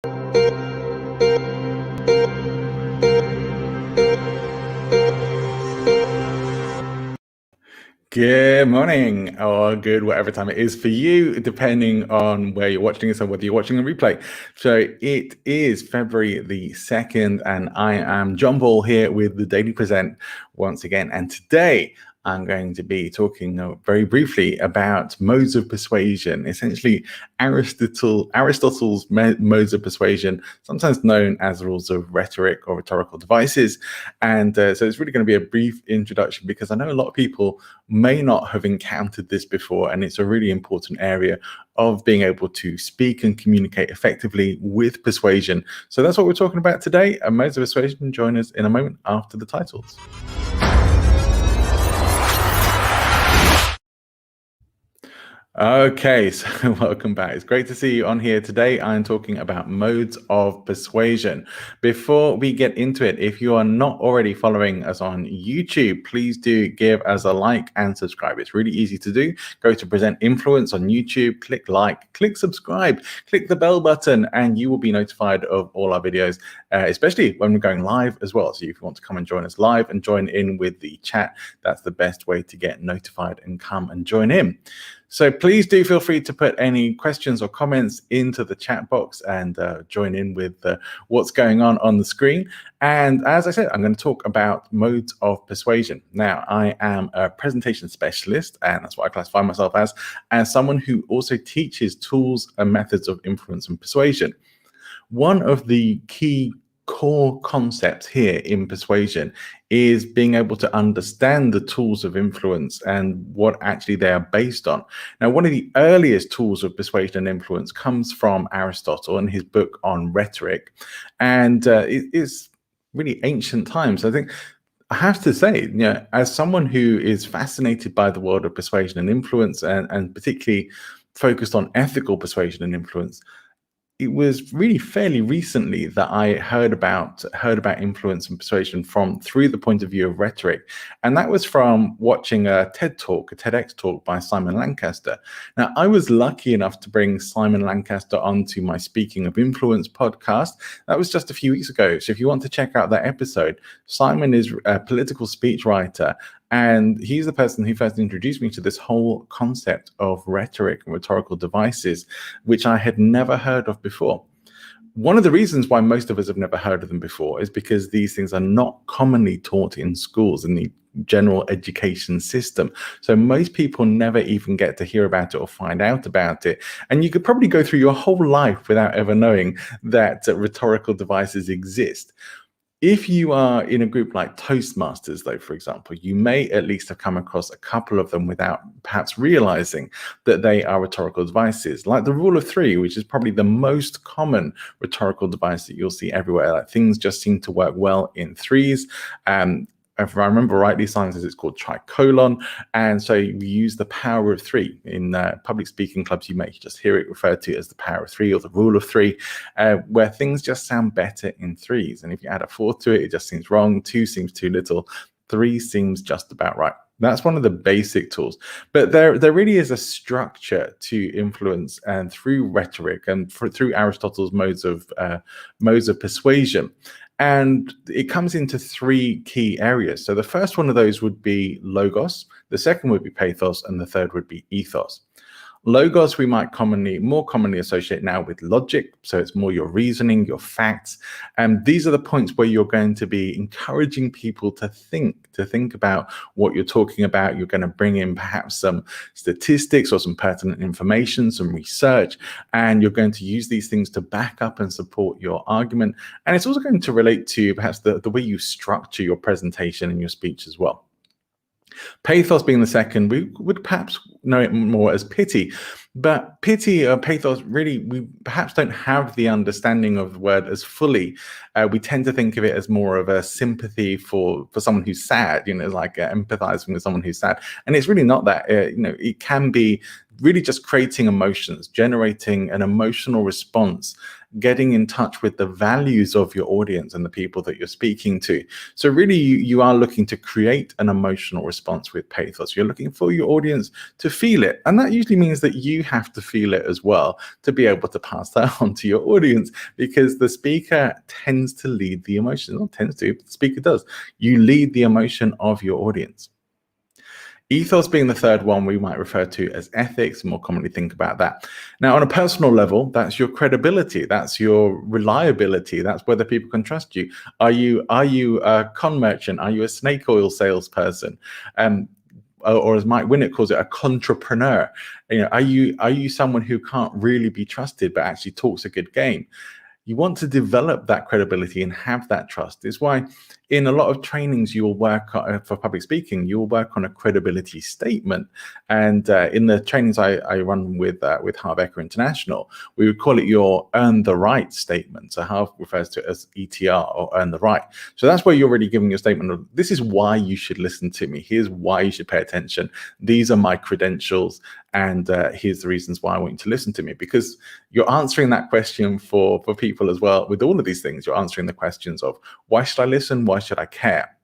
Good morning, or good whatever time it is for you, depending on where you're watching this or whether you're watching a replay. So it is February the 2nd, and I am John Ball here with the Daily Present once again. And today I'm going to be talking very briefly about modes of persuasion, essentially Aristotle's modes of persuasion, sometimes known as rules of rhetoric or rhetorical devices. And so it's really going to be a brief introduction because I know a lot of people may not have encountered this before, and it's a really important area of being able to speak and communicate effectively with persuasion. So that's what we're talking about today, modes of persuasion. Join us in a moment after the titles. Okay, so welcome back. It's great to see you on here. Today I'm talking about modes of persuasion. Before we get into it, if you are not already following us on YouTube, please do give us a like and subscribe. It's really easy to do. Go to Present Influence on YouTube, click like, click subscribe, click the bell button, and you will be notified of all our videos, especially when we're going live as well. So if you want to come and join us live and join in with the chat, that's the best way to get notified and come and join in. So please do feel free to put any questions or comments into the chat box and join in with what's going on the screen. And as I said, I'm going to talk about modes of persuasion. Now, I am a presentation specialist, and that's what I classify myself as someone who also teaches tools and methods of influence and persuasion. One of the key core concepts here in persuasion is being able to understand the tools of influence and what actually they are based on. Now, one of the earliest tools of persuasion and influence comes from Aristotle in his book on Rhetoric, and it is really ancient times. I think I have to say, as someone who is fascinated by the world of persuasion and influence, and particularly focused on ethical persuasion and influence, it was really fairly recently that I heard about influence and persuasion through the point of view of rhetoric, and that was from watching a TEDx talk by Simon Lancaster. Now, I was lucky enough to bring Simon Lancaster onto my Speaking of Influence podcast. That was just a few weeks ago. So if you want to check out that episode, Simon is a political speechwriter, and he's the person who first introduced me to this whole concept of rhetoric and rhetorical devices, which I had never heard of before. One of the reasons why most of us have never heard of them before is because these things are not commonly taught in schools, in the general education system. So most people never even get to hear about it or find out about it. And you could probably go through your whole life without ever knowing that rhetorical devices exist. If you are in a group like Toastmasters, though, for example, you may at least have come across a couple of them without perhaps realizing that they are rhetorical devices, like the rule of three, which is probably the most common rhetorical device that you'll see everywhere. Like, things just seem to work well in threes. If I remember rightly, Simon says it's called tricolon. And so we use the power of three. In public speaking clubs, you may just hear it referred to as the power of three or the rule of three, where things just sound better in threes. And if you add a fourth to it, it just seems wrong. Two seems too little. Three seems just about right. That's one of the basic tools. But there really is a structure to influence, and through rhetoric and through Aristotle's modes of persuasion. And it comes into three key areas. So the first one of those would be logos, the second would be pathos, and the third would be ethos. Logos we might more commonly associate now with logic. So it's more your reasoning, your facts. And these are the points where you're going to be encouraging people to think about what you're talking about. You're going to bring in perhaps some statistics or some pertinent information, some research, and you're going to use these things to back up and support your argument. And it's also going to relate to perhaps the way you structure your presentation and your speech as well. Pathos being the second, we would perhaps know it more as pity. But pity or pathos, really, we perhaps don't have the understanding of the word as fully. We tend to think of it as more of a sympathy for someone who's sad, like empathizing with someone who's sad. And it's really not that. It can be really just creating emotions, generating an emotional response, getting in touch with the values of your audience and the people that you're speaking to. So really, you are looking to create an emotional response with Pathos. You're looking for your audience to feel it. And that usually means that you have to feel it as well to be able to pass that on to your audience, because the speaker tends to lead the emotion. Not tends to, the speaker does. You lead the emotion of your audience. Ethos being the third one, we might refer to as ethics, more commonly think about that. Now, on a personal level, that's your credibility, that's your reliability, that's whether people can trust you. Are you a con merchant? Are you a snake oil salesperson? Or as Mike Winnet calls it, a contrapreneur. Are you someone who can't really be trusted but actually talks a good game? You want to develop that credibility and have that trust. It's why in a lot of trainings you will work on, for public speaking, you will work on a credibility statement. And in the trainings I run with Harv Eker International, we would call it your earn the right statement. So Harv refers to it as ETR, or earn the right. So that's where you're already giving your statement of, this is why you should listen to me. Here's why you should pay attention. These are my credentials. And here's the reasons why I want you to listen to me, because you're answering that question for people as well. With all of these things, you're answering the questions of, why should I listen? Why should I care?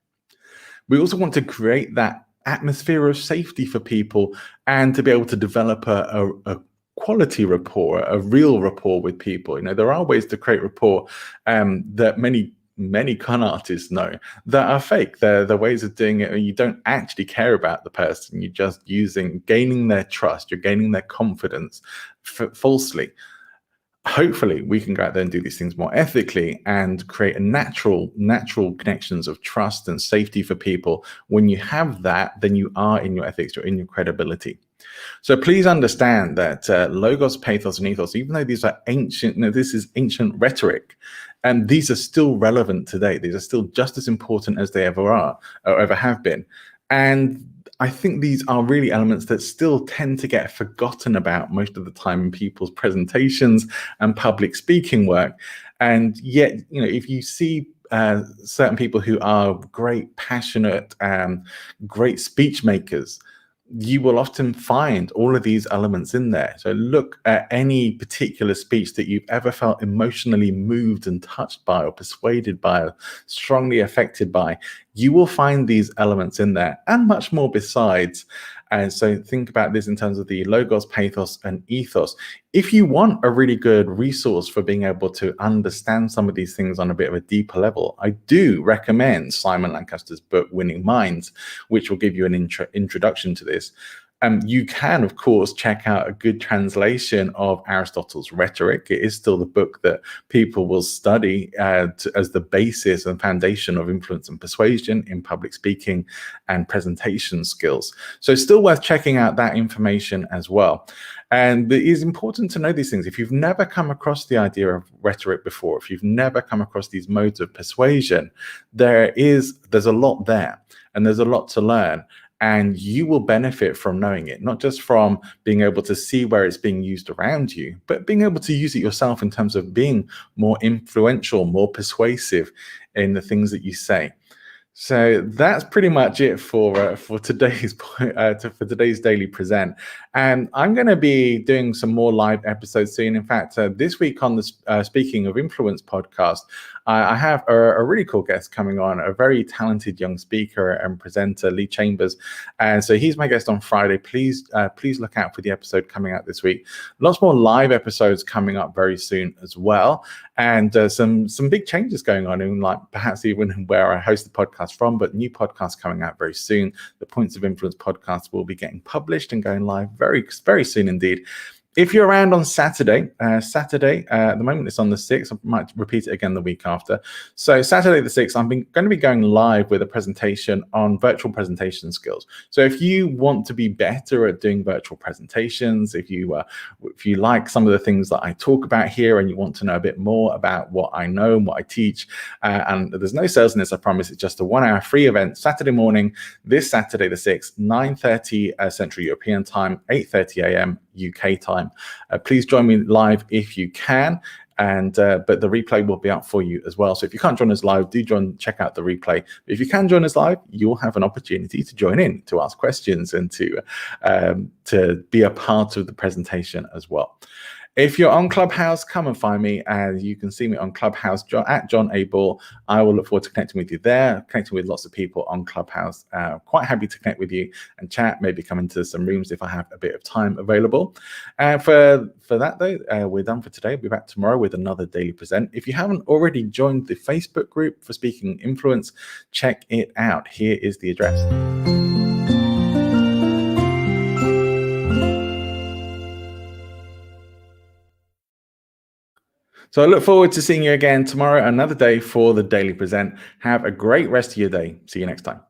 We also want to create that atmosphere of safety for people and to be able to develop a quality rapport, a real rapport with people. There are ways to create rapport that many con artists know that are fake. They're the ways of doing it, and you don't actually care about the person. You're just gaining their trust. You're gaining their confidence falsely. Hopefully we can go out there and do these things more ethically and create a natural connections of trust and safety for people. When you have that, then you are in your ethics, you're in your credibility. So please understand that logos, pathos, and ethos, even though these are ancient, this is ancient rhetoric, and these are still relevant today. These are still just as important as they ever are, or ever have been. And I think these are really elements that still tend to get forgotten about most of the time in people's presentations and public speaking work. And yet, if you see certain people who are great, passionate, great speech makers, you will often find all of these elements in there. So look at any particular speech that you've ever felt emotionally moved and touched by, or persuaded by, or strongly affected by. You will find these elements in there and much more besides. And so think about this in terms of the logos, pathos, and ethos. If you want a really good resource for being able to understand some of these things on a bit of a deeper level, I do recommend Simon Lancaster's book, Winning Minds, which will give you an introduction to this. You can, of course, check out a good translation of Aristotle's Rhetoric. It is still the book that people will study as the basis and foundation of influence and persuasion in public speaking and presentation skills. So it's still worth checking out that information as well. And it is important to know these things. If you've never come across the idea of rhetoric before, if you've never come across these modes of persuasion, there's a lot there, and there's a lot to learn. And you will benefit from knowing it, not just from being able to see where it's being used around you, but being able to use it yourself in terms of being more influential, more persuasive in the things that you say. So that's pretty much it for today's Daily Present. And I'm going to be doing some more live episodes soon. In fact, this week on the Speaking of Influence podcast, I have a really cool guest coming on, a very talented young speaker and presenter, Lee Chambers. And so he's my guest on Friday. Please look out for the episode coming out this week. Lots more live episodes coming up very soon as well. And some big changes going on, in like perhaps even where I host the podcast from, but new podcasts coming out very soon. The Points of Influence podcast will be getting published and going live very, very soon indeed. If you're around on Saturday, at the moment it's on the 6th, I might repeat it again the week after. So Saturday the 6th, I'm going to be going live with a presentation on virtual presentation skills. So if you want to be better at doing virtual presentations, if you like some of the things that I talk about here and you want to know a bit more about what I know and what I teach, and there's no sales in this, I promise, it's just a 1-hour free event, Saturday morning, this Saturday the 6th, 9:30 Central European time, 8:30 a.m. UK time. Please join me live if you can. and but the replay will be up for you as well. So if you can't join us live, do check out the replay. But if you can join us live, you'll have an opportunity to join in, to ask questions, and to be a part of the presentation as well. If you're on Clubhouse, come and find me, and you can see me on Clubhouse at John A. Ball. I will look forward to connecting with you there, connecting with lots of people on Clubhouse. Quite happy to connect with you and chat, maybe come into some rooms if I have a bit of time available. For that, though, we're done for today. We'll be back tomorrow with another Daily Present. If you haven't already joined the Facebook group for Speaking Influence, check it out. Here is the address. So I look forward to seeing you again tomorrow, another day for the Daily Present. Have a great rest of your day. See you next time.